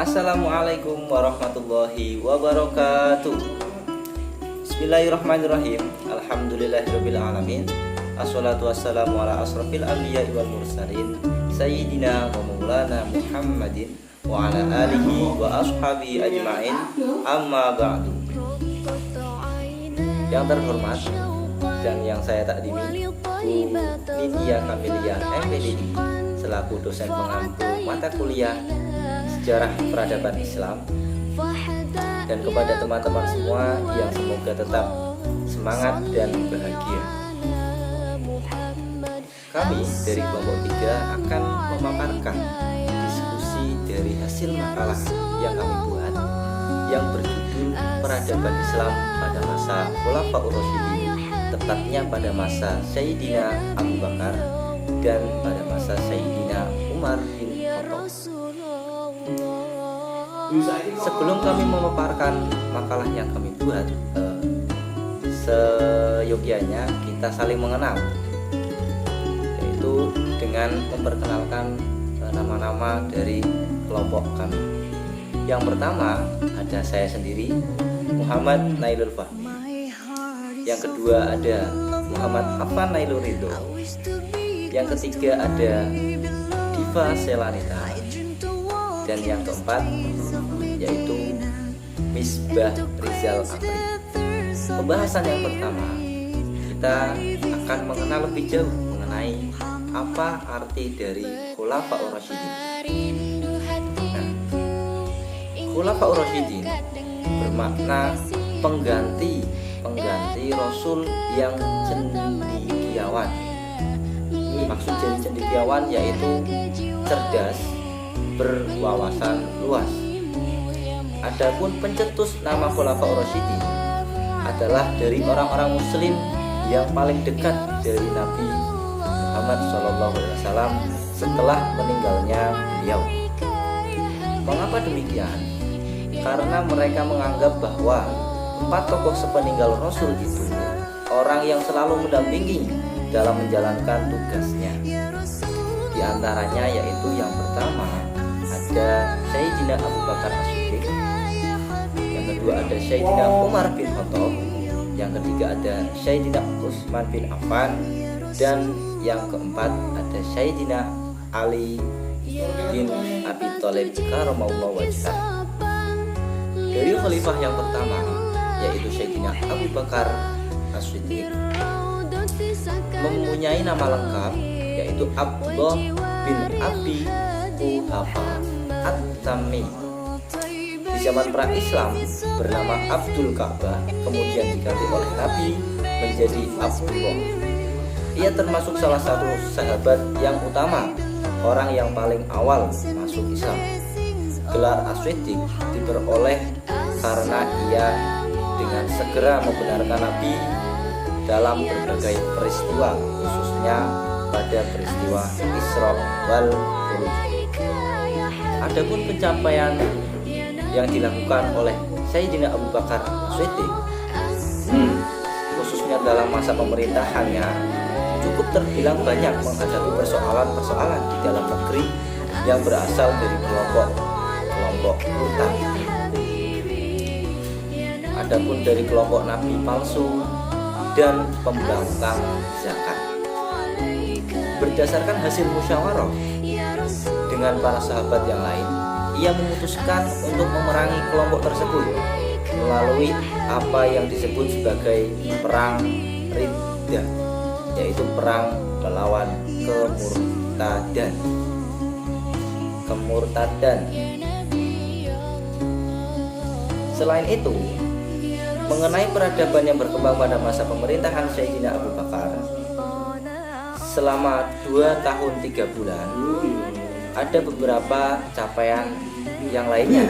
Assalamualaikum warahmatullahi wabarakatuh. Bismillahirrahmanirrahim. Alhamdulillahirabbil alamin. Assalatu wassalamu ala asrofil anbiya'i wal mursalin Sayyidina wa maulana Muhammadin wa ala alihi wa ashabihi ajma'in. Amma ba'du. Yang terhormat dan yang saya takdimi, Bu Lydia Kamilia MPD selaku dosen pengampu mata kuliah Sejarah Peradaban Islam, dan kepada teman-teman semua yang semoga tetap semangat dan bahagia. Kami dari kelompok 3 akan memaparkan diskusi dari hasil makalah yang kami buat yang berjudul Peradaban Islam pada masa Khulafaur Rasyidin, tepatnya pada masa Sayyidina Abu Bakar dan pada masa Sayyidina Umar bin Khattab. Sebelum kami memaparkan makalah yang kami buat, seyogyanya kita saling mengenal, yaitu dengan memperkenalkan nama-nama dari kelompok kami. Yang pertama ada saya sendiri, Muhammad Nailul Fahmi. Yang kedua ada Muhammad Hafan Nailul Ridho. Yang ketiga ada Diva Selanita. Dan yang keempat yaitu Misbah Rizal Amri. Pembahasan yang pertama, kita akan mengenal lebih jauh mengenai apa arti dari Khulafaur Rasyidin. Khulafaur Rasyidin bermakna pengganti Rasul yang cendekiawan. Maksud cendekiawan yaitu cerdas, berwawasan luas. Adapun pencetus nama Khulafaur Rasyidin adalah dari orang-orang Muslim yang paling dekat dari Nabi Muhammad SAW setelah meninggalnya beliau. Mengapa demikian? Karena mereka menganggap bahwa 4 tokoh sepeninggal Rasul itu orang yang selalu mendampingi dalam menjalankan tugasnya. Di antaranya yaitu yang pertama ada Sayyidina Abu Bakar As-Siddiq, yang kedua ada Sayyidina Umar bin Khattab, yang ketiga ada Sayyidina Utsman bin Affan, dan yang keempat ada Sayyidina Ali bin Abi Thalib karramallahu wajhah. Dari khalifah yang pertama yaitu Sayyidina Abu Bakar As-Siddiq mempunyai nama lengkap yaitu Abdullah bin Abi Quhafa At-Tamimi. Di zaman pra-Islam bernama Abdul Ka'bah, kemudian diganti oleh Nabi menjadi Abdullah. Ia termasuk salah satu sahabat yang utama, orang yang paling awal masuk Islam. Gelar As-Siddiq diperoleh karena ia dengan segera membenarkan Nabi dalam berbagai peristiwa, khususnya pada peristiwa Isra wal Mi'raj. Adapun pencapaian yang dilakukan oleh Sayyidina Abu Bakar As-Siddiq, khususnya dalam masa pemerintahannya, cukup terbilang banyak menghadapi persoalan-persoalan di dalam negeri yang berasal dari kelompok murtad. Adapun dari kelompok nabi palsu dan pembangkang zakat. Berdasarkan hasil musyawarah dengan para sahabat yang lain, ia memutuskan untuk memerangi kelompok tersebut melalui apa yang disebut sebagai perang Riddah, yaitu perang melawan kemurtadan. Selain itu, mengenai peradaban yang berkembang pada masa pemerintahan Sayyidina Abu Bakar selama 2 tahun 3 bulan, ada beberapa capaian yang lainnya.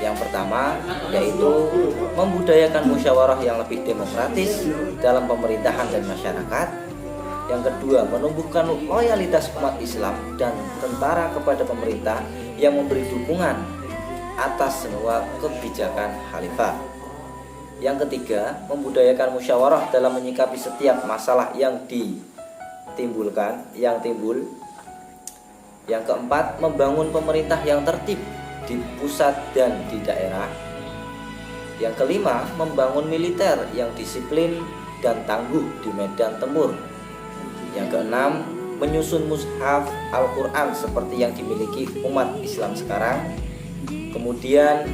Yang pertama yaitu membudayakan musyawarah yang lebih demokratis dalam pemerintahan dan masyarakat. Yang kedua, menumbuhkan loyalitas umat Islam dan tentara kepada pemerintah yang memberi dukungan atas semua kebijakan khalifah. Yang ketiga, membudayakan musyawarah dalam menyikapi setiap masalah yang timbul. Yang keempat, membangun pemerintah yang tertib di pusat dan di daerah. Yang kelima, membangun militer yang disiplin dan tangguh di medan tempur. Yang keenam, menyusun mushaf Al-Quran seperti yang dimiliki umat Islam sekarang. Kemudian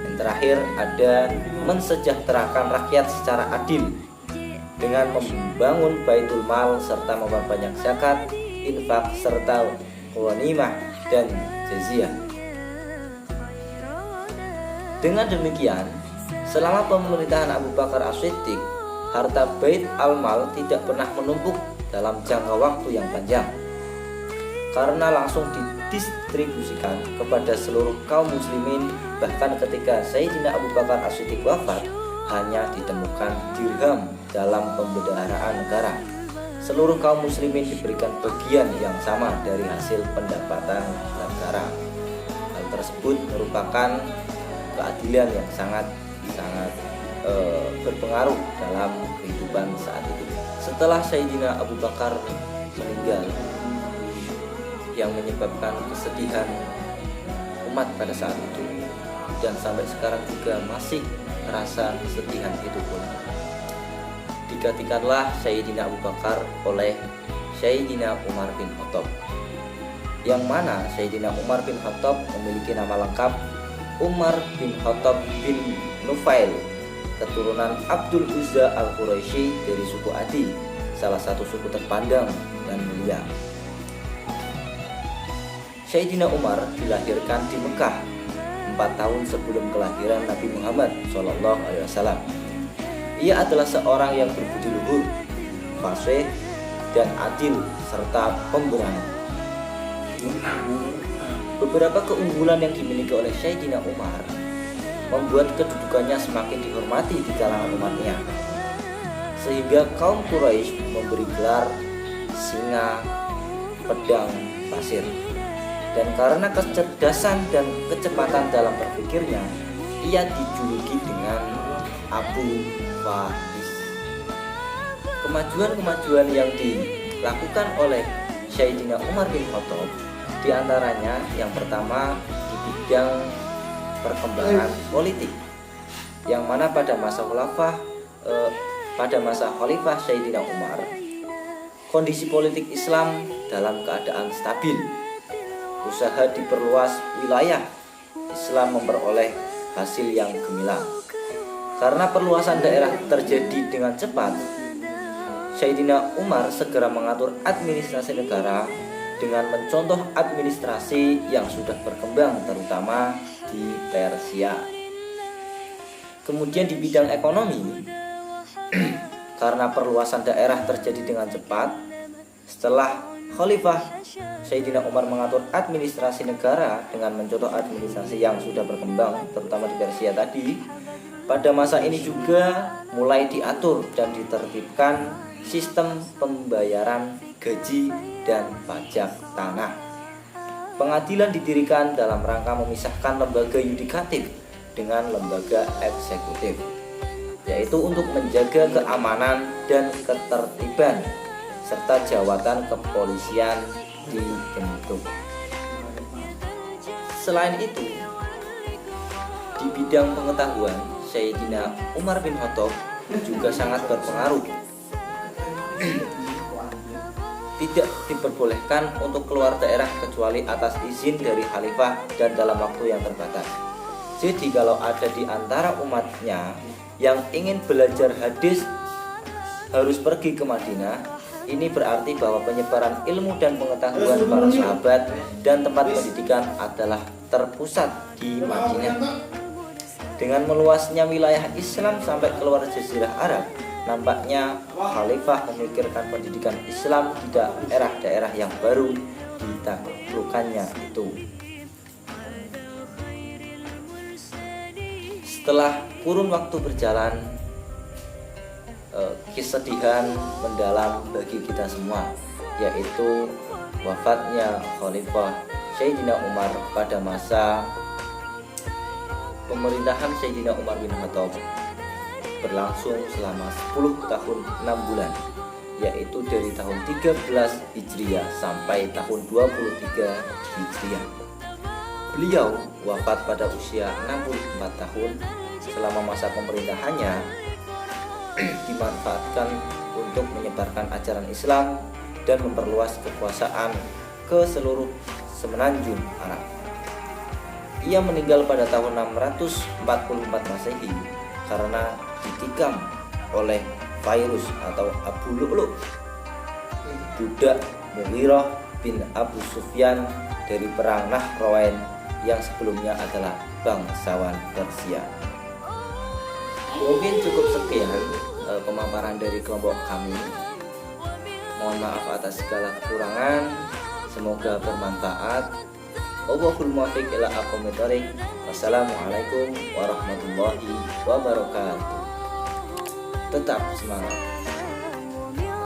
yang terakhir ada mensejahterakan rakyat secara adil dengan membangun baitul mal serta memperbanyak zakat, infak serta ghanimah dan jaziah. Dengan demikian, selama pemerintahan Abu Bakar As-Siddiq, harta Bait al-Mal tidak pernah menumpuk dalam jangka waktu yang panjang, karena langsung didistribusikan kepada seluruh kaum muslimin. Bahkan ketika Sayyidina Abu Bakar As-Siddiq wafat, hanya ditemukan dirham dalam pembendaharaan negara. Seluruh kaum muslimin diberikan bagian yang sama dari hasil pendapatan negara. Hal tersebut merupakan keadilan yang sangat berpengaruh dalam kehidupan saat itu. Setelah Sayyidina Abu Bakar meninggal, yang menyebabkan kesedihan umat pada saat itu, dan sampai sekarang juga masih terasa kesedihan itu pun, digantikanlah Sayyidina Abu Bakar oleh Sayyidina Umar bin Khattab, yang mana Sayyidina Umar bin Khattab memiliki nama lengkap Umar bin Khattab bin Nufail, keturunan Abdul Uzza al-Quraisy dari suku Adi, salah satu suku terpandang dan mulia. Sayyidina Umar dilahirkan di Mekah 4 tahun sebelum kelahiran Nabi Muhammad SAW. Ia adalah seorang yang berbudi luhur, fasih dan adil serta pemberani. Beberapa keunggulan yang dimiliki oleh Sayyidina Umar membuat kedudukannya semakin dihormati di kalangan umatnya, sehingga kaum Quraisy memberi gelar singa pedang pasir. Dan karena kecerdasan dan kecepatan dalam berpikirnya, ia dijuluki dengan Abu Faiz. Kemajuan-kemajuan yang dilakukan oleh Sayyidina Umar bin Khattab, diantaranya yang pertama di bidang perkembangan politik, yang mana pada masa Khalifah Sayyidina Umar, kondisi politik Islam dalam keadaan stabil. Usaha diperluas wilayah Islam memperoleh hasil yang gemilang. Karena perluasan daerah terjadi dengan cepat, Sayyidina Umar segera mengatur administrasi negara dengan mencontoh administrasi yang sudah berkembang terutama di Persia. Kemudian di bidang ekonomi, karena perluasan daerah terjadi dengan cepat, setelah Khalifah Sayyidina Umar mengatur administrasi negara dengan mencontoh administrasi yang sudah berkembang terutama di Persia tadi. Pada masa ini juga mulai diatur dan ditertibkan sistem pembayaran gaji dan pajak tanah. Pengadilan didirikan dalam rangka memisahkan lembaga yudikatif dengan lembaga eksekutif, yaitu untuk menjaga keamanan dan ketertiban, serta jawatan kepolisian dibentuk. Selain itu, di bidang pengetahuan, Sayyidina Umar bin Khattab juga sangat berpengaruh. Tidak diperbolehkan untuk keluar daerah kecuali atas izin dari khalifah dan dalam waktu yang terbatas. Jadi kalau ada di antara umatnya yang ingin belajar hadis harus pergi ke Madinah, ini berarti bahwa penyebaran ilmu dan pengetahuan para sahabat dan tempat pendidikan adalah terpusat di Madinah. Dengan meluasnya wilayah Islam sampai keluar Jazirah Arab, nampaknya khalifah memikirkan pendidikan Islam di daerah-daerah yang baru ditaklukannya itu. Setelah kurun waktu berjalan, kesedihan mendalam bagi kita semua, yaitu wafatnya Khalifah Sayyidina Umar pada masa pemerintahan Sayyidina Umar bin Khattab berlangsung selama 10 tahun 6 bulan, yaitu dari tahun 13 Hijriah sampai tahun 23 Hijriah. Beliau wafat pada usia 64 tahun. Selama masa pemerintahannya dimanfaatkan untuk menyebarkan ajaran Islam dan memperluas kekuasaan ke seluruh semenanjung Arab. Ia meninggal pada tahun 644 Masehi karena ditikam oleh virus atau Abu Lu'lu', budak Mughirah bin Abu Sufyan dari perang Nahrawan yang sebelumnya adalah bangsawan Persia. Mungkin cukup sekian pemaparan dari kelompok kami. Mohon maaf atas segala kekurangan. Semoga bermanfaat. Wallahul muwaffiq ila aqwamit thoriq. Wassalamualaikum warahmatullahi wabarakatuh. Tetap semangat.